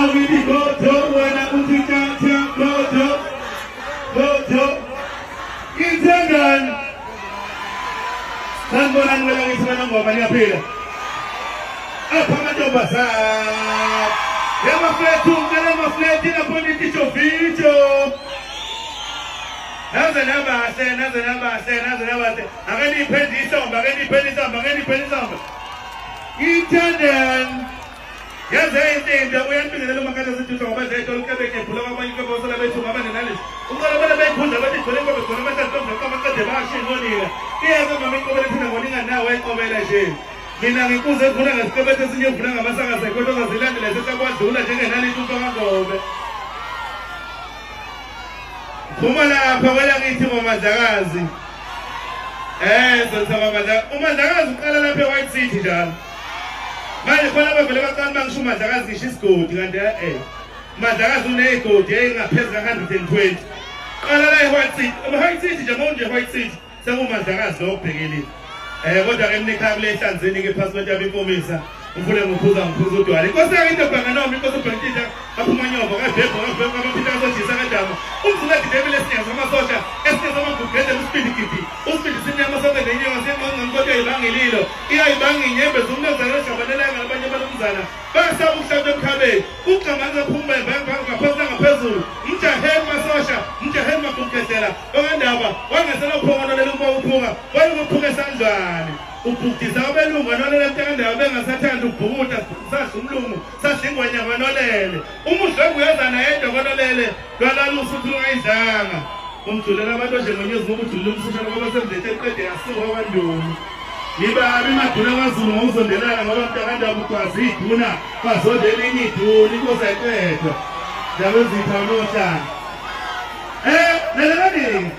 awili goto wana utitata goto Intengan sanibona ngicela ngithi wena ngoba niyaphila apha amantombazana yamaflethu ngale maflethi napolitiko video naze nabahle akaniphendisa Intengan yaze into uyambingelela umakade sithuthwa ngoba zethu lokubeke phula kwamanye kwabosala bethu ngabanenali uqala bona bayikhundla bathi khona ngoba khona amathathu kwamaqede bashe ngonina iyaze mama iqobela thina ngoninga nawe iqobela nje mina ngikuze evuna ngesikebethe esinye evuna ngamasaka sekhoto zazilandela sesakwadlula njengenali into kangobe phuma lapha kwela ngithi ngomandlakazi sothaba umandlakazi uqala lapha eWhite City njalo manje khona bavele baqala bangisho umandlakazi ngisho isigodi kanti umandlakazi unegodi engaphezulu ka120 qala la eWhite City nje White City sekumandlakazi lo ubhekelile kodwa ke mnikhaya kule hlanzeni ke phasi kwethu abinkomisa ufune ngiphuza udwala inkosi yakhe into bhanga noma inkosi ubhekitha aphuma nyobo kabhebho abaphitha sojisa kadama umzulu edebele siyaza amasosha esiyaza amagugede usipindikiti usipindisini amasosha nenyewa senqonqa kodwa ibangililo iyayibanga inyembe zomnozana eshabalela ngabanye balomzana basaba ukuhlala emkhabeni uqhamanqa phuma ngaphansi ngaphezulu mjaheni masosha mjaheni magugedela okandaba wangesela uphongonolela uma uphuka wayenguphuka esandlwane ubhukisa abelungu anolele entekandaba bengasathanda ukubhukuda sasho umlungu sahlingwanya kwanolele umuhlwengu uyazana yedwa kwanolele lwalalusa uthi ungayidlanga umjulela abantu onjengenyezi ngokujulula umsushana ngoba semdletheni qede yasuka kwanduni nibabi maduna kwaZulu ngokuzondelana ngoba mntakandaba ukwazi iduna kwazondela enye iduna inkosi ayiqedwa ndaba ezitha nohlanga lalelani